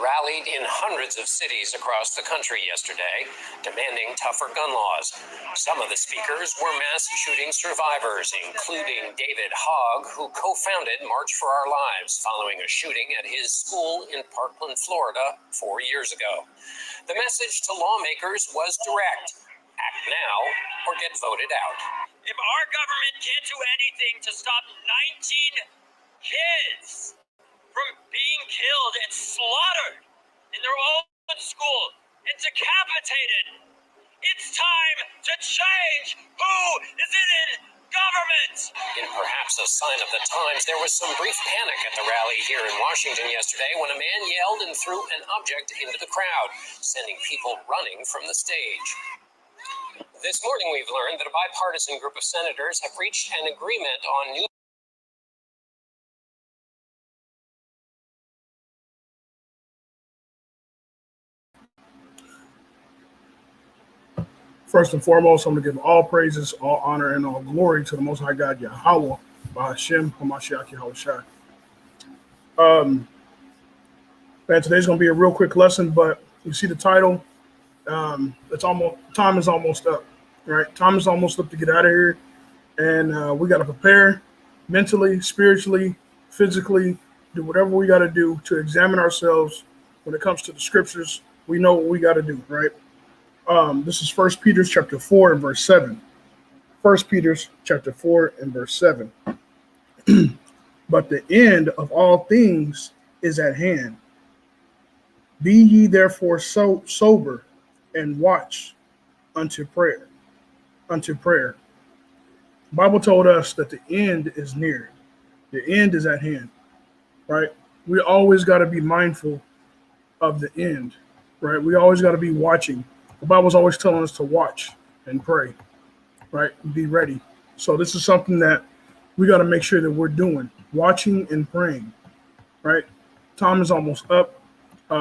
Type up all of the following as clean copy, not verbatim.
rallied in hundreds of cities across the country yesterday, demanding tougher gun laws. Some of the speakers were mass shooting survivors, including David Hogg, who co-founded March for Our Lives following a shooting at his school in Parkland, Florida, 4 years ago. The message to lawmakers was direct: act now or get voted out. If our government can't do anything to stop 19 kids from being killed and slaughtered in their own school and decapitated, it's time to change who is in government. In perhaps a sign of the times, there was some brief panic at the rally here in Washington yesterday when a man yelled and threw an object into the crowd, sending people running from the stage. This morning, we've learned that a bipartisan group of senators have reached an agreement on new First and foremost, I'm going to give all praises, all honor, and all glory to the Most High God, Yahweh, Ba'ashem, Hamashiach, Yahushua. Man, today's going to be a real quick lesson, but you see the title. Time is almost up, right? Time is almost up to get out of here, and we got to prepare mentally, spiritually, physically, do whatever we got to do to examine ourselves when it comes to the scriptures. We know what we got to do, right? This is 1 Peter chapter 4 and verse 7. 1 Peter chapter 4 and verse 7. But the end of all things is at hand. Be ye therefore so sober and watch unto prayer. The Bible told us that the end is near. The end is at hand, right? We always got to be mindful of the end, right? We always got to be watching. The Bible's always telling us to watch and pray, right? Be ready. So this is something that we got to make sure that we're doing, watching and praying, right? Time is almost up.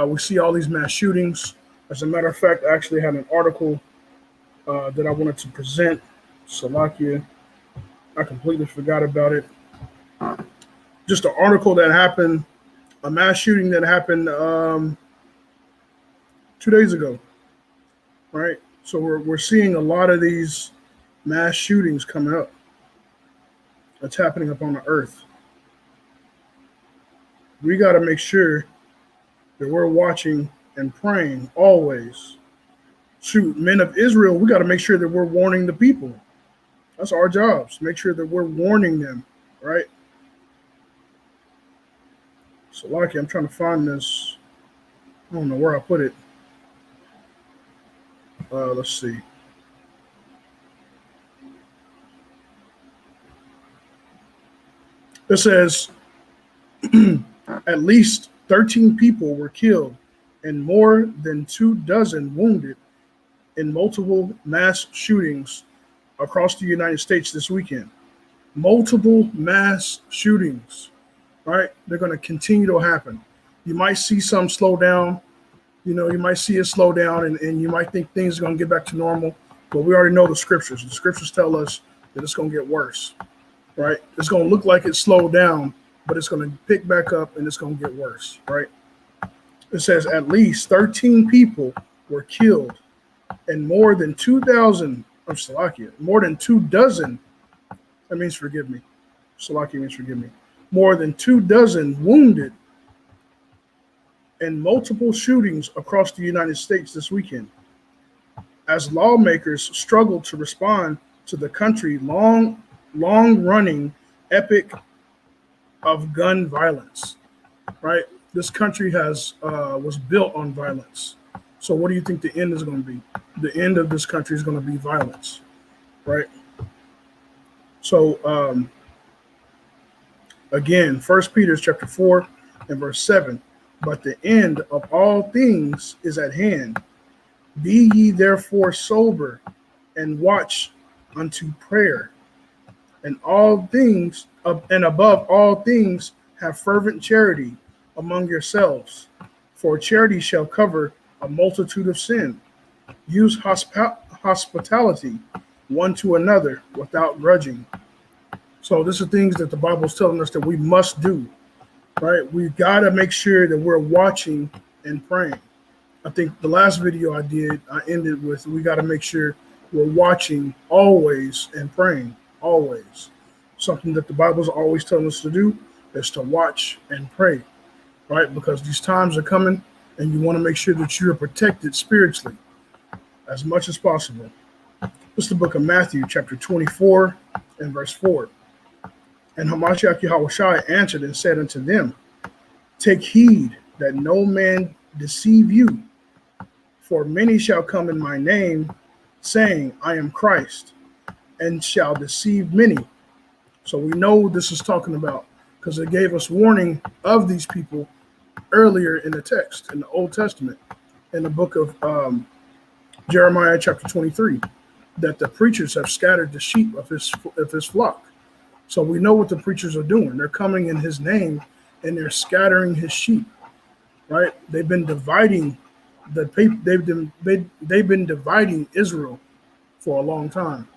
We see all these mass shootings. As a matter of fact, I actually had an article that I wanted to present. Salakia, I completely forgot about it. Just an article that happened, a mass shooting that happened 2 days ago. Right, so we're seeing a lot of these mass shootings coming up. That's happening up on the earth. We got to make sure that we're watching and praying always. Shoot, men of Israel, we got to make sure that we're warning the people. That's our jobs. Make sure that we're warning them, right? So, Lucky, I'm trying to find this. I don't know where I put it. Let's see. It says at least 13 people were killed and more than 24 wounded in multiple mass shootings across the United States this weekend. Multiple mass shootings, right? They're going to continue to happen. You might see some slow down. You know, you might see it slow down and you might think things are going to get back to normal, but we already know the scriptures. The scriptures tell us that it's going to get worse, right? It's going to look like it slowed down, but it's going to pick back up and it's going to get worse, right? It says at least 13 people were killed and more than 2,000, I'm Salakia, more than 24, that means forgive me. Salakia means forgive me. More than 24 wounded and multiple shootings across the United States this weekend, as lawmakers struggle to respond to the country's long-running epic of gun violence. Right, this country was built on violence. So, what do you think the end is going to be? The end of this country is going to be violence, right? So, again, 1 Peter chapter 4 and verse 7. But the end of all things is at hand. Be ye therefore sober and watch unto prayer. And all things, and above all things, have fervent charity among yourselves. For charity shall cover a multitude of sin. Use hospitality one to another without grudging. So this is things that the Bible is telling us that we must do. Right, we've got to make sure that we're watching and praying. I think the last video I did, I ended with, we got to make sure we're watching always and praying always. Something that the Bible's always telling us to do is to watch and pray, right? Because these times are coming and you want to make sure that you're protected spiritually as much as possible. This is the book of Matthew, chapter 24 and verse 4. And Hamashiach Yahushua answered and said unto them, take heed that no man deceive you, for many shall come in my name, saying, I am Christ, and shall deceive many. So we know this is talking about, because it gave us warning of these people earlier in the text, in the Old Testament, in the book of Jeremiah chapter 23, that the preachers have scattered the sheep of his flock. So we know what the preachers are doing. They're coming in his name and they're scattering his sheep, right? They've been dividing they've been dividing Israel for a long time,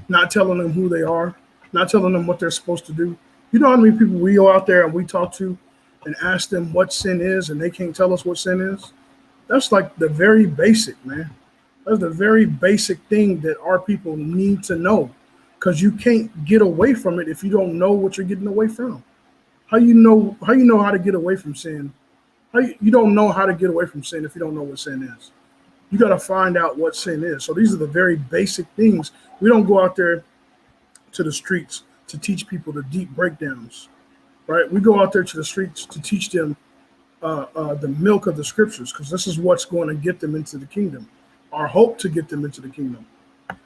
not telling them who they are, not telling them what they're supposed to do. You know how many people we go out there and we talk to and ask them what sin is and they can't tell us what sin is? That's like the very basic, man. That's the very basic thing that our people need to know, because you can't get away from it if you don't know what you're getting away from. How you know how to get away from sin? You don't know how to get away from sin if you don't know what sin is. You got to find out what sin is. So these are the very basic things. We don't go out there to the streets to teach people the deep breakdowns, right? We go out there to the streets to teach them the milk of the scriptures, because this is what's going to get them into the kingdom. Our hope to get them into the kingdom,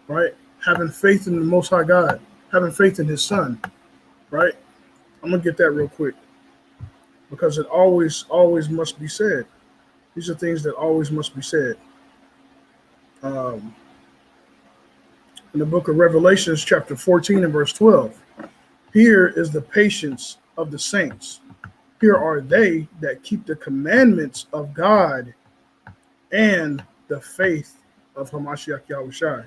right? Having faith in the Most High God, having faith in his son, right? I'm going to get that real quick, because it always must be said. These are things that always must be said. In the book of Revelations, chapter 14 and verse 12, here is the patience of the saints. Here are they that keep the commandments of God and the faith of Hamashiach Yahushua.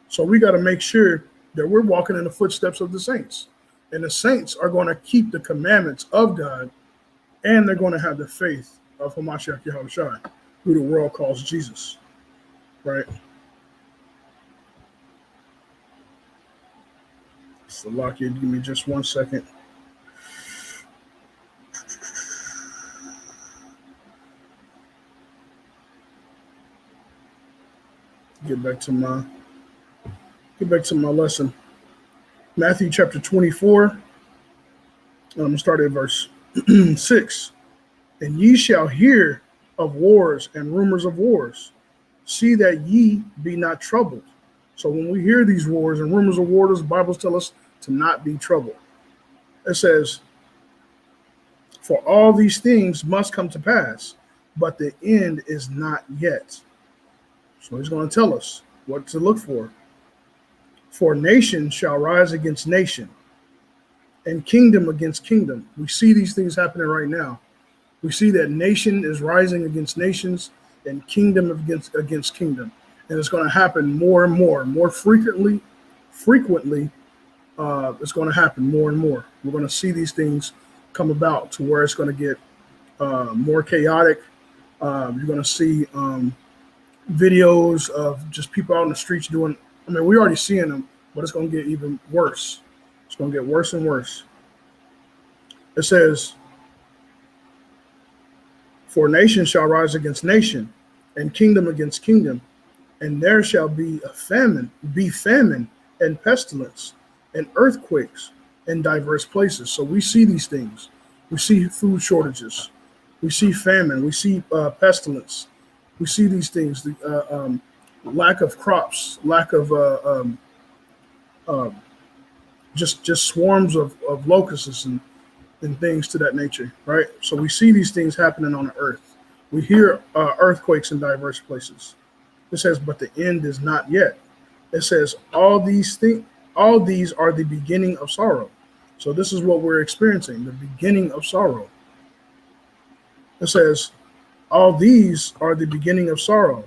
So we got to make sure that we're walking in the footsteps of the saints. And the saints are going to keep the commandments of God, and they're going to have the faith of Hamashiach Yahushua, who the world calls Jesus, right? So lock in, give me just 1 second. Get back to my lesson. Matthew chapter 24. I'm going to start at verse 6. And ye shall hear of wars and rumors of wars. See that ye be not troubled. So when we hear these wars and rumors of wars, the Bible tells us to not be troubled. It says, for all these things must come to pass, but the end is not yet. So he's going to tell us what to look for. For nation shall rise against nation, and kingdom against kingdom. We see these things happening right now. We see that nation is rising against nations and kingdom against kingdom. And it's going to happen more and more frequently. It's going to happen more and more. We're going to see these things come about to where it's going to get more chaotic. You're going to see videos of just people out in the streets doing, I mean, we're already seeing them, but it's going to get even worse. It's going to get worse and worse. It says, for nation shall rise against nation, and kingdom against kingdom, and there shall be famine and pestilence and earthquakes in diverse places. So we see these things. We see food shortages. We see famine. We see pestilence. We see these things, the lack of crops, lack of just swarms of locusts and things to that nature, right? So we see these things happening on the earth. We hear earthquakes in diverse places. It says, but the end is not yet. It says, all these are the beginning of sorrow. So this is what we're experiencing, the beginning of sorrow. It says, all these are the beginning of sorrow.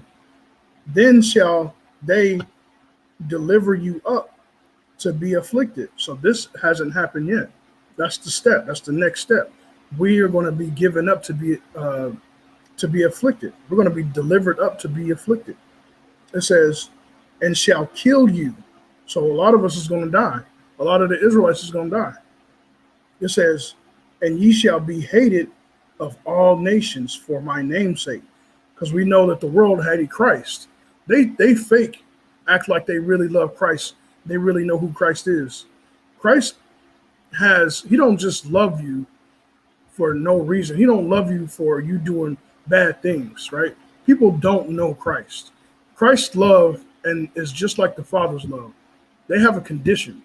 Then shall they deliver you up to be afflicted. So this hasn't happened yet. That's the step. That's the next step. We are going to be given up to be to be afflicted. We're going to be delivered up to be afflicted. It says, and shall kill you. So a lot of us is going to die. A lot of the Israelites is going to die. It says, and ye shall be hated of all nations for my name's sake. Because we know that the world hated Christ. They fake, act like they really love Christ. They really know who Christ is. Christ he don't just love you for no reason. He don't love you for you doing bad things, right? People don't know Christ. Christ's love and is just like the Father's love. They have a condition.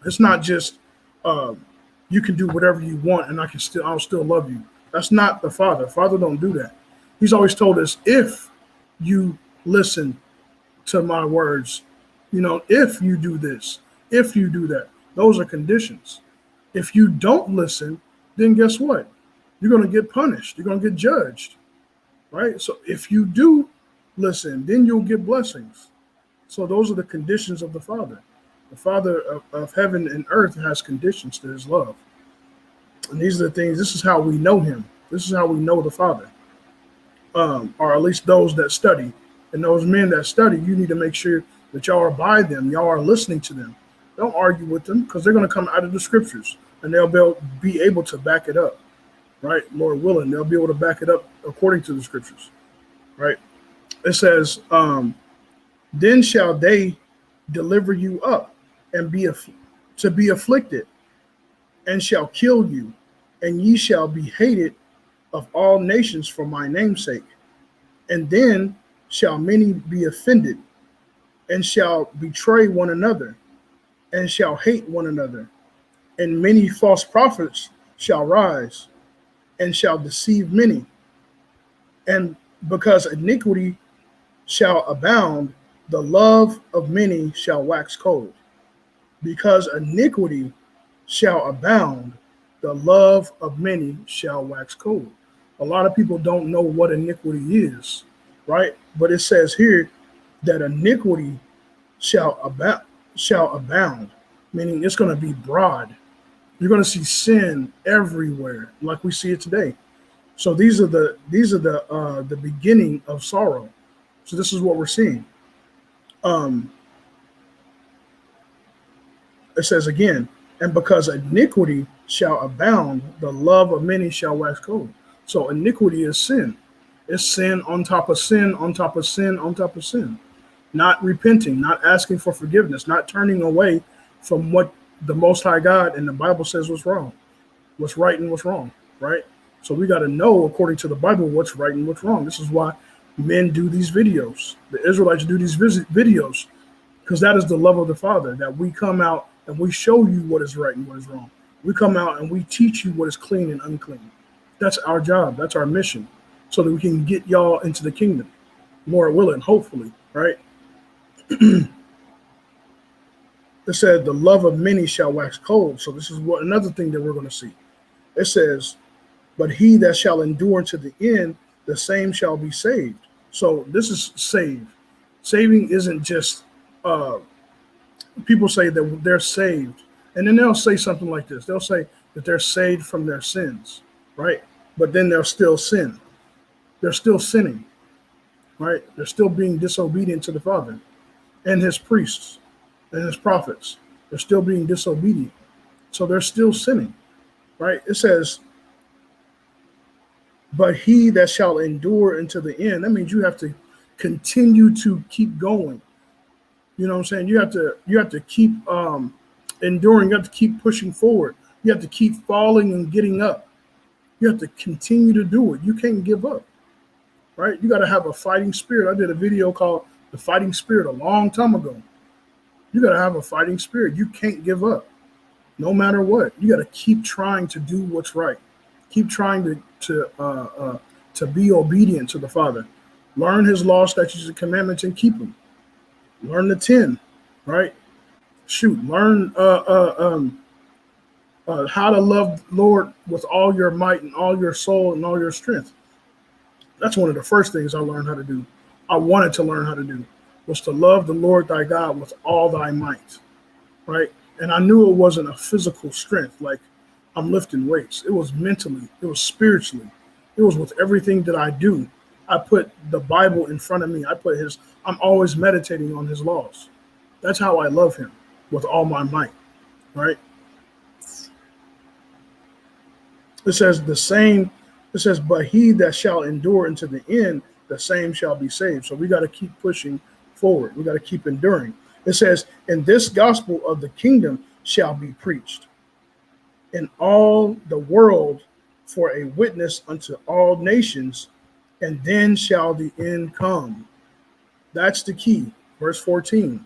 It's not just you can do whatever you want and I'll still love you. That's not the Father. Father don't do that. He's always told us, if you listen to my words, if you do this, if you do that, those are conditions. If you don't listen, then guess what? You're going to get punished. You're going to get judged, right? So if you do listen, then you'll get blessings. So those are the conditions of the Father. The Father of heaven and earth has conditions to his love. And these are the things, this is how we know him. This is how we know the Father. Or at least those that study. And those men that study, you need to make sure that y'all are by them. Y'all are listening to them. Don't argue with them, because they're going to come out of the scriptures and they'll be able to back it up, right? Lord willing, they'll be able to back it up according to the scriptures, right? It says, then shall they deliver you up and to be afflicted, and shall kill you, and ye shall be hated of all nations for my name's sake. And then shall many be offended, and shall betray one another, and shall hate one another. And many false prophets shall rise, and shall deceive many. And because iniquity shall abound, the love of many shall wax cold. Because iniquity shall abound, the love of many shall wax cold. A lot of people don't know what iniquity is, right? But it says here that iniquity shall abound, meaning it's going to be broad. You're going to see sin everywhere, like we see it today. So these are the beginning of sorrow. So this is what we're seeing. It says again, and because iniquity shall abound, the love of many shall wax cold. So iniquity is sin. It's sin on top of sin, on top of sin, on top of sin. Not repenting, not asking for forgiveness, not turning away from what the Most High God and the Bible says was wrong, what's right and what's wrong, right? So we got to know, according to the Bible, what's right and what's wrong. This is why men do these videos. The Israelites do these videos, because that is the love of the Father, that we come out and we show you what is right and what is wrong. We come out and we teach you what is clean and unclean. That's our job. That's our mission, so that we can get y'all into the kingdom, Lord willing, hopefully, right? It said the love of many shall wax cold. So this is another thing that we're going to see. It says, but he that shall endure to the end, the same shall be saved. So this is saved. Saving isn't just, people say that they're saved, and then they'll say something like this. They'll say that they're saved from their sins, right? But then they'll still sin. They're still sinning, right? They're still being disobedient to the Father and his priests and his prophets. They're still being disobedient. So they're still sinning, right? It says, but he that shall endure unto the end. That means you have to continue to keep going. You know what I'm saying? You have to keep enduring. You have to keep pushing forward. You have to keep falling and getting up. You have to continue to do it. You can't give up, right? You got to have a fighting spirit. I did a video called The Fighting Spirit a long time ago. You got to have a fighting spirit. You can't give up, no matter what. You got to keep trying to do what's right. Keep trying to be obedient to the Father. Learn his law, statutes, and commandments, and keep them. Learn the 10, right? Learn how to love the Lord with all your might and all your soul and all your strength. That's one of the first things I learned how to do. I wanted to learn how to do, was to love the Lord thy God with all thy might, right? And I knew it wasn't a physical strength, like I'm lifting weights. It was mentally, it was spiritually. It was with everything that I do. I put the Bible in front of me. I'm always meditating on his laws. That's how I love him with all my might, right? It says the same, it says, but he that shall endure unto the end, the same shall be saved. So we got to keep pushing forward. We got to keep enduring. It says, and this gospel of the kingdom shall be preached in all the world for a witness unto all nations, and then shall the end come. That's the key. Verse 14.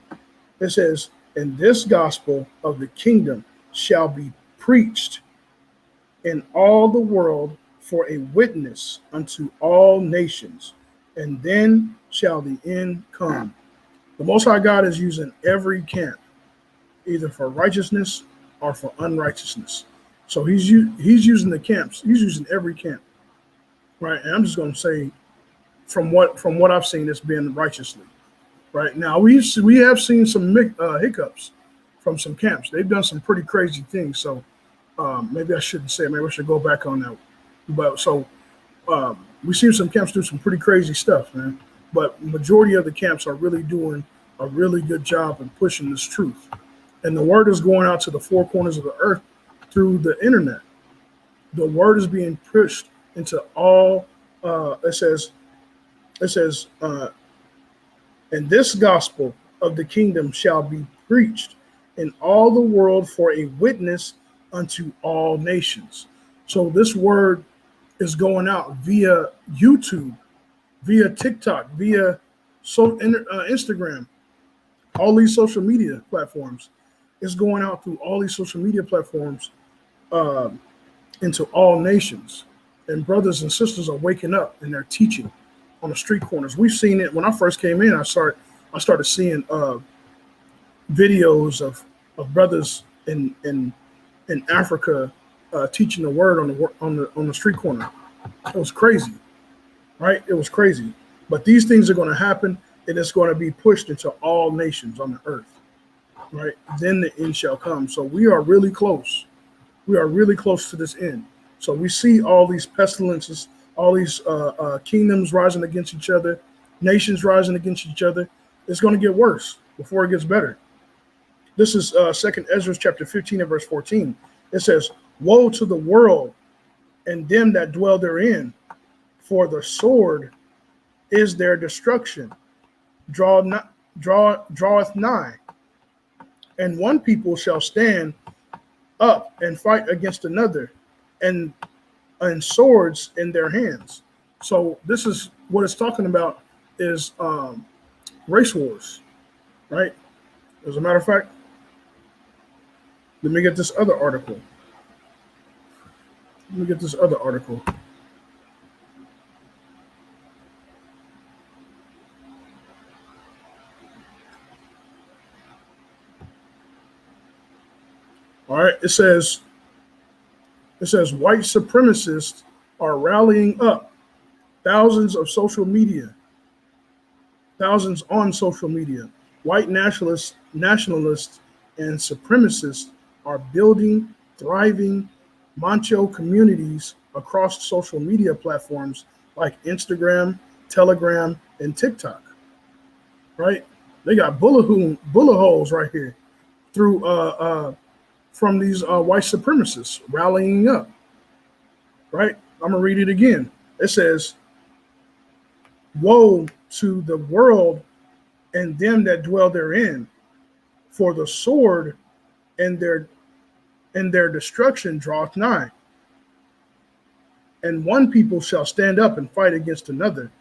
It says, and this gospel of the kingdom shall be preached in all the world for a witness unto all nations, and then shall the end come. The Most High God is using every camp, either for righteousness or for unrighteousness. So he's using the camps. He's using every camp, right? And I'm just going to say, from what I've seen, it's been righteously, right? Now we have seen some hiccups from some camps. They've done some pretty crazy things. So maybe I shouldn't say it. Maybe I should go back on that. But so we've seen some camps do some pretty crazy stuff, man. But majority of the camps are really doing a really good job in pushing this truth. And the word is going out to the four corners of the earth through the internet. The word is being pushed into all, it says, and this gospel of the kingdom shall be preached in all the world for a witness unto all nations. So this word is going out via YouTube, via TikTok, via Instagram, all these social media platforms. It's going out through all these social media platforms into all nations. And brothers and sisters are waking up and they're teaching on the street corners. We've seen it when I first came in. I started seeing videos of brothers in Africa teaching the word on the street corner. It was crazy, right? It was crazy. But these things are going to happen, and it's going to be pushed into all nations on the earth, right? Then the end shall come. So we are really close. We are really close to this end. So we see all these pestilences, all these kingdoms rising against each other, nations rising against each other. It's going to get worse before it gets better. This is 2nd Ezra chapter 15 and verse 14. It says, woe to the world and them that dwell therein, for the sword is their destruction, draweth nigh. And one people shall stand up and fight against another, and swords in their hands. So this is what it's talking about, is race wars, right? As a matter of fact, let me get this other article. All right, it says white supremacists are rallying up. Thousands on social media. White nationalists and supremacists are building thriving macho communities across social media platforms like Instagram, Telegram, and TikTok. Right? They got bullet holes right here through from these white supremacists rallying up. Right? I'm gonna read it again. It says, woe to the world and them that dwell therein, for the sword and their destruction draweth nigh. And one people shall stand up and fight against another,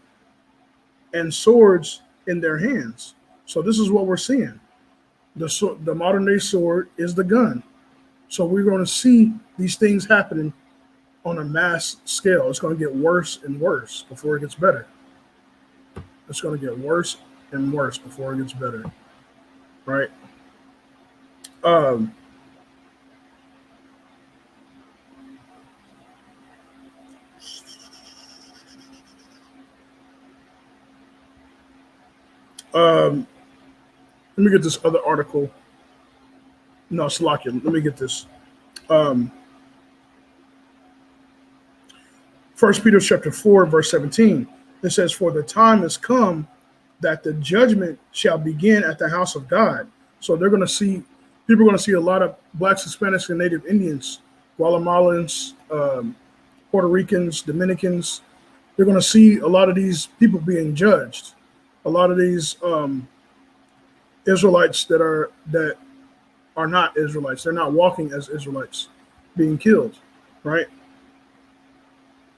and swords in their hands. So this is what we're seeing. The modern day sword is the gun. So we're going to see these things happening on a mass scale. It's going to get worse and worse before it gets better. It's going to get worse and worse before it gets better, right? Let me get this other article. No, Salakia. Let me get this. 1 Peter chapter 4, verse 17. It says, "For the time is come that the judgment shall begin at the house of God." So people are going to see a lot of Blacks, Hispanics, and Native Indians, Guatemalans, Puerto Ricans, Dominicans. They're going to see a lot of these people being judged. A lot of these Israelites that are not Israelites. They're not walking as Israelites, being killed, right?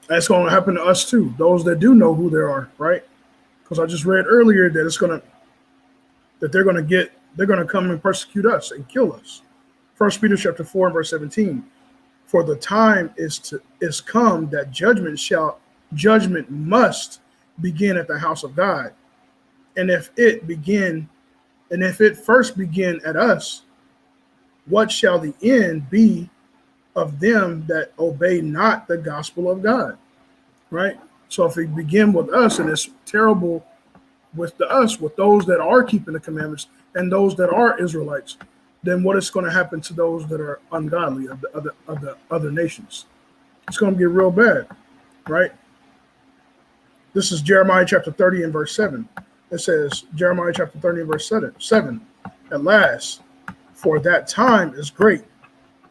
That's going to happen to us too. Those that do know who they are, right? Because I just read earlier that they're going to come and persecute us and kill us. 1 Peter chapter 4, verse 17. "For the time is come that judgment must begin at the house of God. And if it first begin at us, what shall the end be of them that obey not the gospel of God?" Right? So if it begin with us, and it's terrible with those that are keeping the commandments and those that are Israelites, then what is going to happen to those that are ungodly of the other nations? It's going to get real bad, right? This is Jeremiah chapter 30 and verse 7. It says, Jeremiah chapter 30 and verse 7, "At last, for that time is great,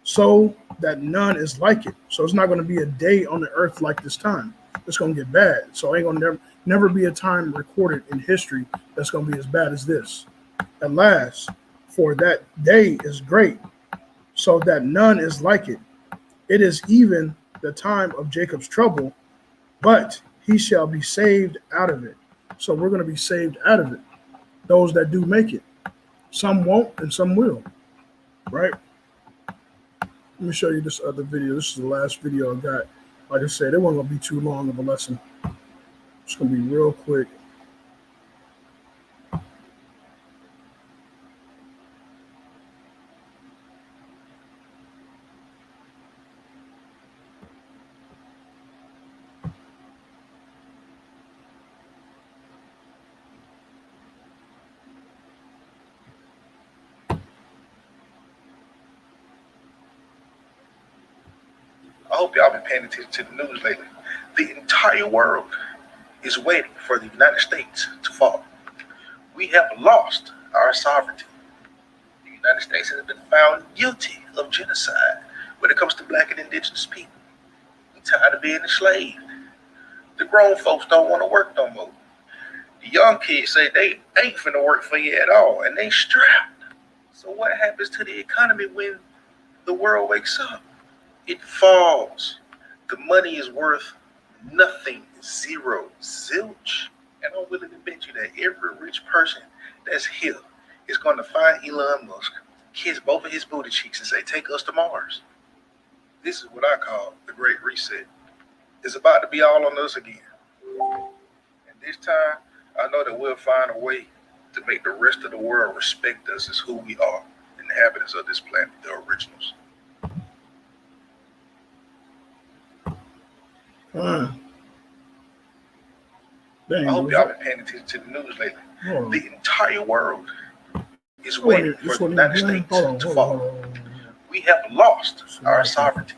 so that none is like it." So it's not going to be a day on the earth like this time. It's going to get bad. So ain't going to never be a time recorded in history that's going to be as bad as this. "At last, for that day is great, so that none is like it. It is even the time of Jacob's trouble, but he shall be saved out of it." So we're going to be saved out of it. Those that do make it. Some won't and some will, right? Let me show you this other video. This is the last video I got. Like I said, it wasn't going to be too long of a lesson. It's going to be real quick. I hope y'all been paying attention to the news lately. The entire world is waiting for the United States to fall. We have lost our sovereignty. The United States has been found guilty of genocide when it comes to Black and Indigenous people. We're tired of being enslaved. The grown folks don't want to work no more. The young kids say they ain't finna work for you at all, and they strapped. So what happens to the economy when the world wakes up? It falls. The money is worth nothing, zero, zilch. And I'm willing to bet you that every rich person that's here is going to find Elon Musk, kiss both of his booty cheeks, and say, "Take us to Mars." This is what I call the Great Reset. It's about to be all on us again. And this time, I know that we'll find a way to make the rest of the world respect us as who we are, inhabitants of this planet, the originals. Dang, I hope y'all been paying attention to the news lately. The entire world is waiting for the United States to fall. We have lost our sovereignty.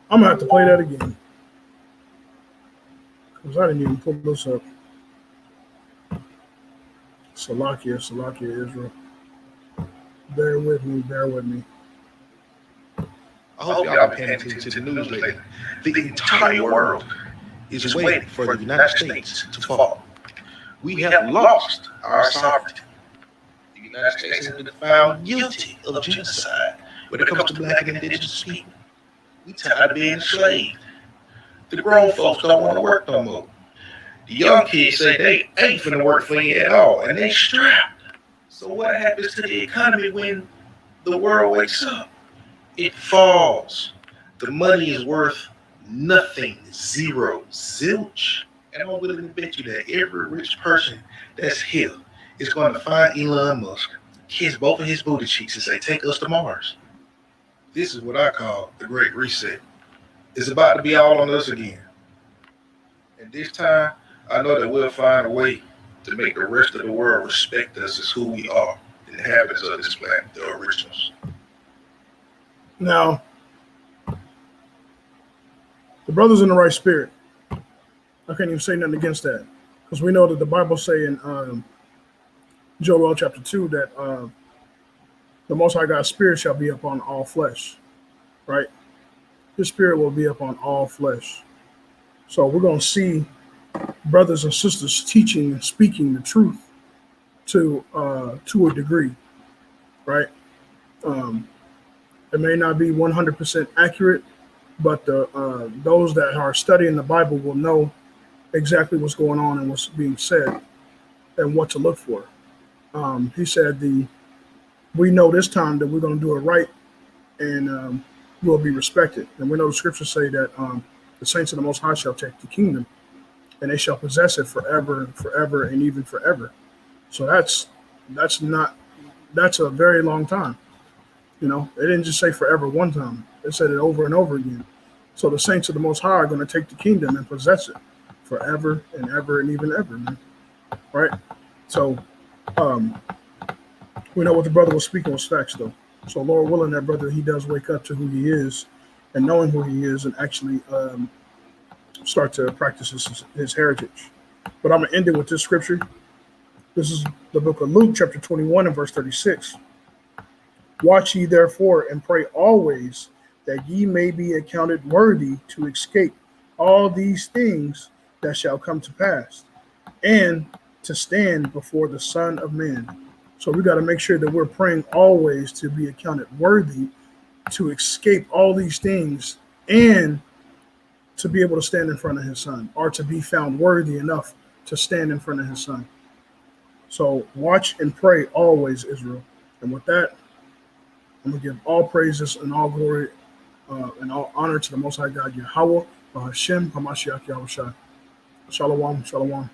I'm gonna have to play that again because I didn't even pull this up. Salakia, Israel. Bear with me. I hope y'all been paying attention to the news lately. The entire world is waiting for the United States to fall. We have lost our sovereignty. The United States has been found guilty of genocide when it comes to Black and Indigenous people. We tired of being enslaved. The grown folks don't want to work no more. The young kids say they ain't finna work for you at all, and they strapped. So what happens to the economy when the world wakes up? It falls. The money is worth nothing, zero, zilch. And I'm willing to bet you that every rich person that's here is going to find Elon Musk, kiss both of his booty cheeks, and say, "Take us to Mars." This is what I call the Great Reset. It's about to be all on us again. And this time, I know that we'll find a way to make the rest of the world respect us as who we are, the inhabitants of this planet, the originals. Now, The brother's in the right spirit. I can't even say nothing against that, because we know that the Bible say in Joel chapter 2 that the Most High God's spirit shall be upon all flesh, right? His spirit will be upon all flesh. So we're going to see brothers and sisters teaching and speaking the truth to a degree, right? It may not be 100% accurate, but those that are studying the Bible will know exactly what's going on and what's being said and what to look for. He said, we know this time that we're going to do it right, and will be respected. And we know the scriptures say that the saints of the Most High shall take the kingdom, and they shall possess it forever and forever and even forever. So that's a very long time. You know, they didn't just say forever one time. They said it over and over again. So the saints of the Most High are going to take the kingdom and possess it forever and ever and even ever, man. Right? So we know what the brother was speaking was facts, though. So Lord willing, that brother, he does wake up to who he is and knowing who he is and actually start to practice his heritage. But I'm going to end it with this scripture. This is the book of Luke, chapter 21 and verse 36. Watch ye therefore and pray always, that ye may be accounted worthy to escape all these things that shall come to pass, and to stand before the Son of Man. So we got to make sure that we're praying always to be accounted worthy to escape all these things and to be able to stand in front of his Son, or to be found worthy enough to stand in front of his Son. So watch and pray always, Israel. And with that, I'm going to give all praises and all glory and all honor to the Most High God, Yahweh, Hashem, Hamashiach, Yahushua. Shalom, shalom.